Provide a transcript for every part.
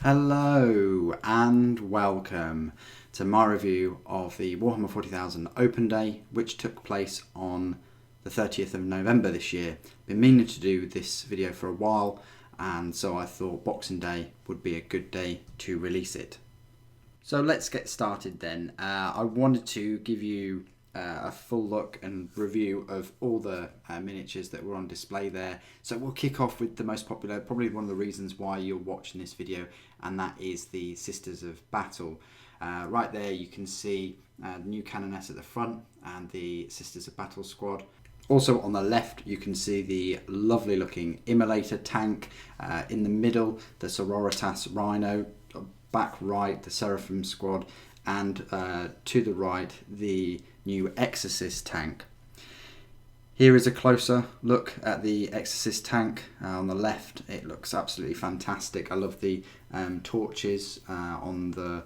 Hello and welcome to my review of the Warhammer 40,000 Open Day, which took place on the 30th of November this year. Been meaning to do this video for a while, and so I thought Boxing Day would be a good day to release it. So let's get started then. I wanted to give you a full look and review of all the miniatures that were on display there. So we'll kick off with the most popular, probably one of the reasons why you're watching this video, and that is the Sisters of Battle. Right there you can see the new Canoness at the front and the Sisters of Battle squad. Also on the left you can see the lovely looking Immolator tank, in the middle the Sororitas Rhino, back right the Seraphim squad, and to the right the new Exorcist tank. Here is a closer look at the Exorcist tank. On the left it looks absolutely fantastic. I love the torches on the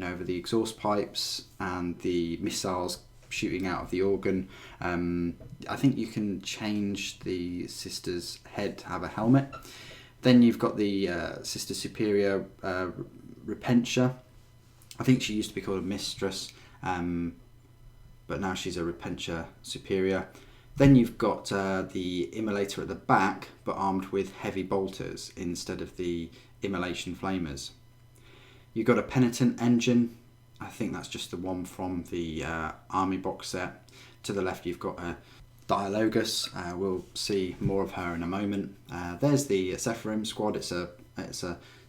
over the exhaust pipes and the missiles shooting out of the organ. I think you can change the Sister's head to have a helmet. Then you've got the Sister Superior Repentia. I think she used to be called a Mistress, but now she's a Repentia Superior. Then you've got the Immolator at the back, but armed with heavy bolters instead of the Immolation Flamers. You've got a Penitent Engine. I think that's just the one from the Army box set. To the left you've got a Dialogus. We'll see more of her in a moment. There's the Seraphim squad. It's a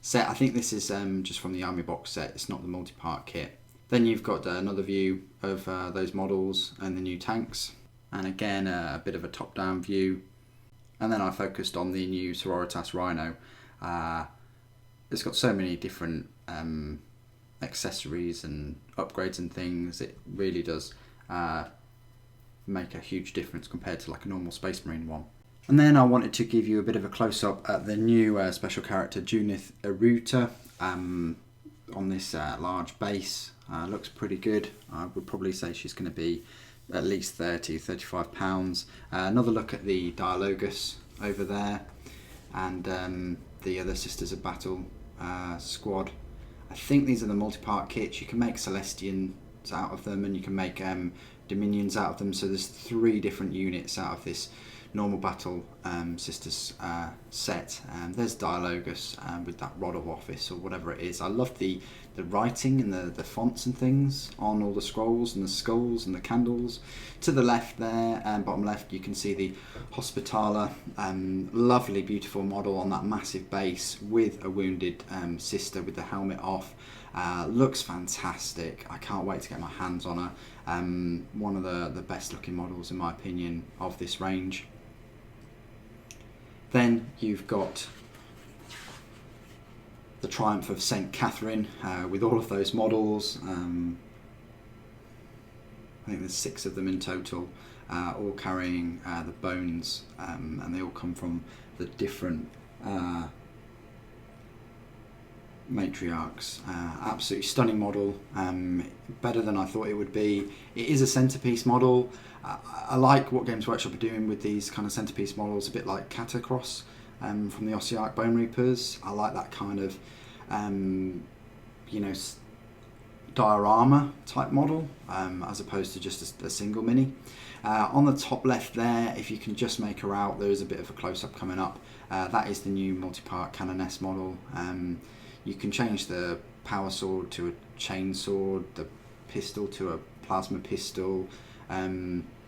set. I think this is just from the Army box set. It's not the multi-part kit. Then you've got another view of those models and the new tanks, and again a bit of a top-down view. And then I focused on the new Sororitas Rhino. It's got so many different accessories and upgrades and things. It really does make a huge difference compared to like a normal Space Marine one. And then I wanted to give you a bit of a close-up at the new special character Junith Eruta on this large base. Looks pretty good. I would probably say she's going to be at least £30-35. Another look at the Dialogus over there, and the other Sisters of Battle squad. I think these are the multi-part kits. You can make Celestians out of them, and you can make Dominions out of them. So there's 3 different units out of this normal battle Sisters set. There's Dialogus with that Rod of Office or whatever it is. I love the writing and the fonts and things on all the scrolls and the skulls and the candles. To the left there, bottom left, you can see the Hospitaller. Lovely beautiful model on that massive base with a wounded sister with the helmet off. Looks fantastic. I can't wait to get my hands on her. One of the best looking models in my opinion of this range. Then you've got the Triumph of St. Catherine with all of those models. I think there's 6 of them in total, all carrying the bones, and they all come from the different matriarchs. Absolutely stunning model, better than I thought it would be. It is a centerpiece model. I like what Games Workshop are doing with these kind of centerpiece models, a bit like Catacross from the Ossiarch Bone Reapers. I like that kind of diorama type model, as opposed to just a single mini. On the top left there, if you can just make her out, there is a bit of a close-up coming up. That is the new multi-part Canoness model. You can change the power sword to a chain sword, the pistol to a plasma pistol,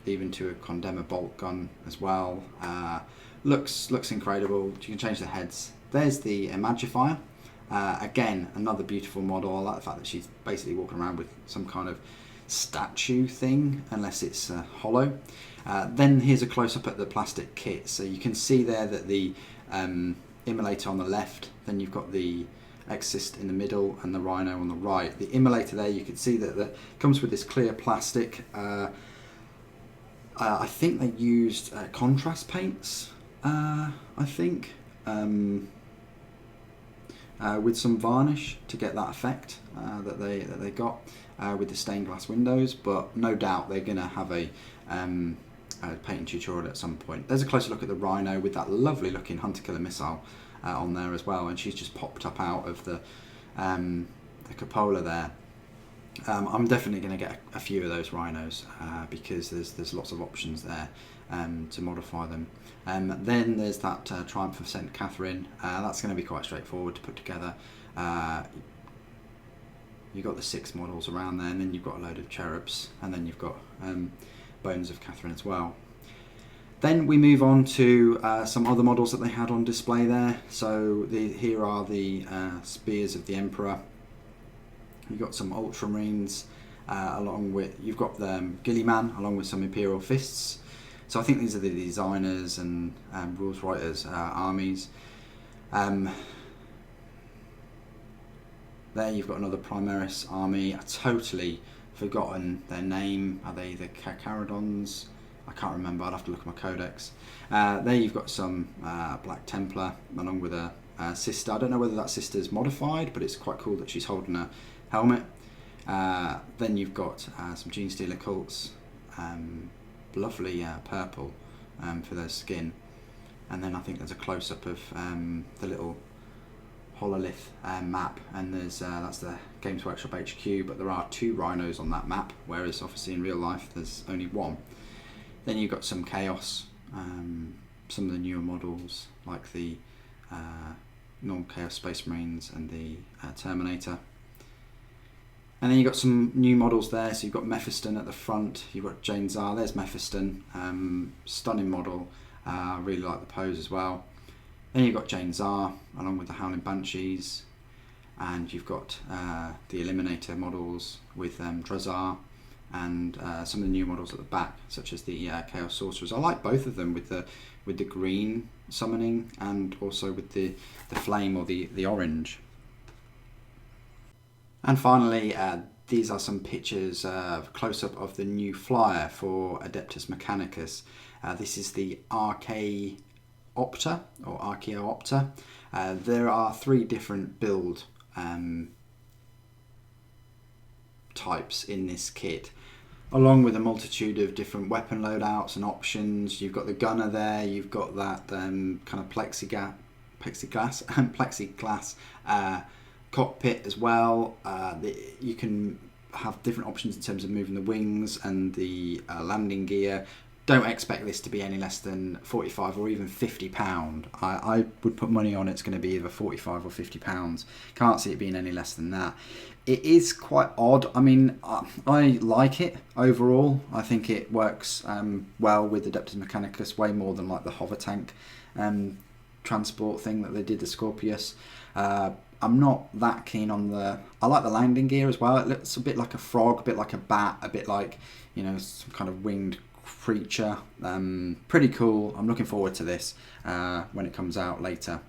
even to a Condemner bolt gun as well. Looks incredible. You can change the heads. There's the Imagifier. Again, another beautiful model. I like the fact that she's basically walking around with some kind of statue thing, unless it's hollow. Then here's a close-up at the plastic kit. So you can see there that the Immolator on the left, then you've got the Exorcist in the middle and the Rhino on the right. The Immolator there, you can see that comes with this clear plastic. I think they used contrast paints, I think, with some varnish to get that effect that they got with the stained glass windows. But no doubt they're going to have a painting tutorial at some point. There's a closer look at the Rhino with that lovely looking hunter killer missile on there as well, and she's just popped up out of the cupola there. I'm definitely going to get a few of those rhinos because there's lots of options there to modify them. Then there's that Triumph of St. Catherine. That's going to be quite straightforward to put together. You've got the 6 models around there, and then you've got a load of cherubs, and then you've got Bones of Catherine as well. Then we move on to some other models that they had on display there. So here are the Spears of the Emperor. You've got some Ultramarines, along with, you've got the Gilliman, along with some Imperial Fists. So I think these are the designers and rules writers' armies. There you've got another Primaris army. I've totally forgotten their name. Are they the Caradons? I can't remember, I'd have to look at my codex. There you've got some Black Templar, along with a sister. I don't know whether that sister's modified, but it's quite cool that she's holding a helmet. Then you've got some Gene Stealer cults, lovely purple for their skin. And then I think there's a close-up of the little Hololith map, and there's that's the Games Workshop HQ, but there are 2 rhinos on that map, whereas obviously in real life there's only 1. Then you've got some Chaos, some of the newer models like the Normal Chaos Space Marines and the Terminator. And then you've got some new models there, so you've got Mephiston at the front, you've got Jane Czar, there's Mephiston, stunning model, really like the pose as well. Then you've got Jane Czar, along with the Howling Banshees, and you've got the Eliminator models with Drazar, and some of the new models at the back, such as the Chaos Sorcerers. I like both of them with the green summoning and also with the flame or the orange. And finally, these are some pictures close-up of the new flyer for Adeptus Mechanicus. This is the Archaeopter or Archaeopter. There are 3 different build types in this kit, along with a multitude of different weapon loadouts and options. You've got the gunner there, you've got that kind of plexiglass cockpit as well. You can have different options in terms of moving the wings and the landing gear. Don't expect this to be any less than £45 or even £50. I would put money on it's going to be either £45 or £50. Can't see it being any less than that. It is quite odd. I mean, I like it overall. I think it works well with Adeptus Mechanicus, way more than like the hover tank transport thing that they did to Scorpius. I'm not that keen on I like the landing gear as well. It looks a bit like a frog, a bit like a bat, a bit like, you know, some kind of winged creature. Pretty cool. I'm looking forward to this when it comes out later.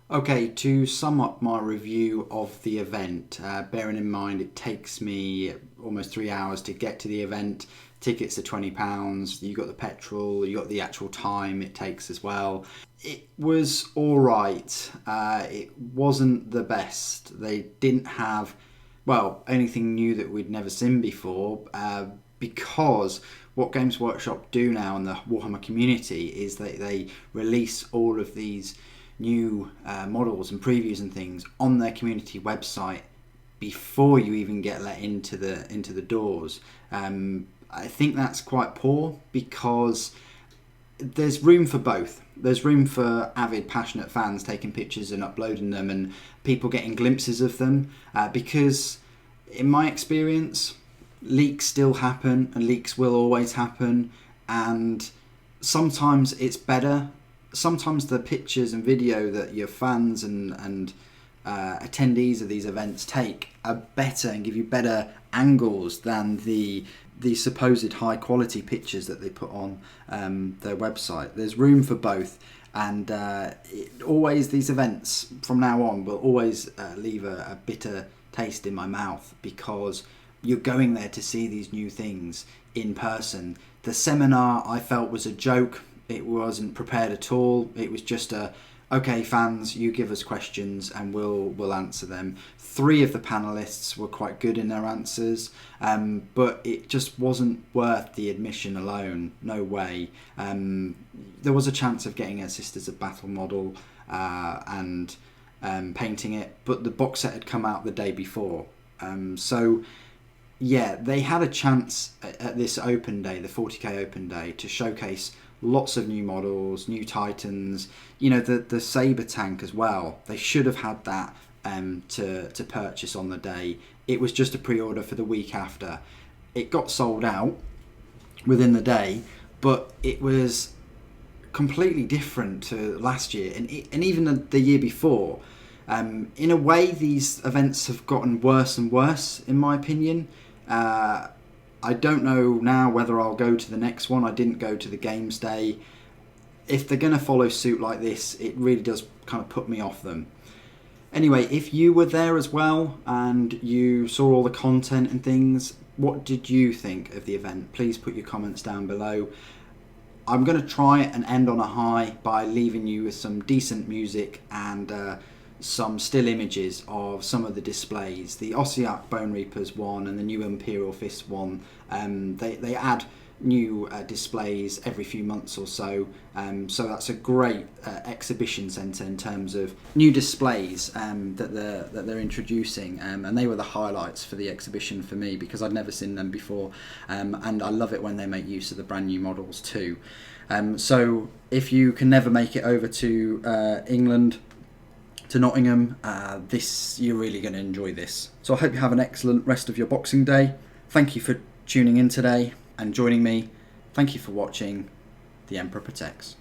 Okay, to sum up my review of the event, bearing in mind it takes me almost 3 hours to get to the event. Tickets are £20, you got the petrol, you got the actual time it takes as well. It was alright, it wasn't the best. They didn't have, well, anything new that we'd never seen before, because what Games Workshop do now in the Warhammer community is that they release all of these new models and previews and things on their community website before you even get let into the doors. I think that's quite poor, because there's room for both. There's room for avid, passionate fans taking pictures and uploading them, and people getting glimpses of them, because in my experience, leaks still happen, and leaks will always happen, and sometimes it's better. Sometimes the pictures and video that your fans and attendees of these events take are better and give you better angles than the supposed high quality pictures that they put on their website. There's room for both, and these events from now on will always leave a bitter taste in my mouth, because you're going there to see these new things in person. The seminar I felt was a joke. It wasn't prepared at all. It was just okay, fans, you give us questions and we'll answer them. 3 of the panelists were quite good in their answers, but it just wasn't worth the admission alone. No way. There was a chance of getting a Sisters of Battle model, and painting it, but the box set had come out the day before. So yeah, they had a chance at this open day, the 40k open day, to showcase lots of new models, new Titans, the Sabre tank as well. They should have had that to purchase on the day. It was just a pre-order for the week after. It got sold out within the day, but it was completely different to last year and even the year before. In a way, these events have gotten worse and worse, in my opinion. I don't know now whether I'll go to the next one. I didn't go to the Games Day. If they're going to follow suit like this, it really does kind of put me off them. Anyway, if you were there as well and you saw all the content and things, what did you think of the event? Please put your comments down below. I'm going to try and end on a high by leaving you with some decent music and some still images of some of the displays. The Ossiarch Bone Reapers one and the new Imperial Fist one, they add new displays every few months or so, so that's a great exhibition centre in terms of new displays that they're introducing, and they were the highlights for the exhibition for me because I'd never seen them before, and I love it when they make use of the brand new models too. So if you can never make it over to England, to Nottingham, you're really going to enjoy this. So I hope you have an excellent rest of your Boxing Day. Thank you for tuning in today and joining me. Thank you for watching. The Emperor Protects.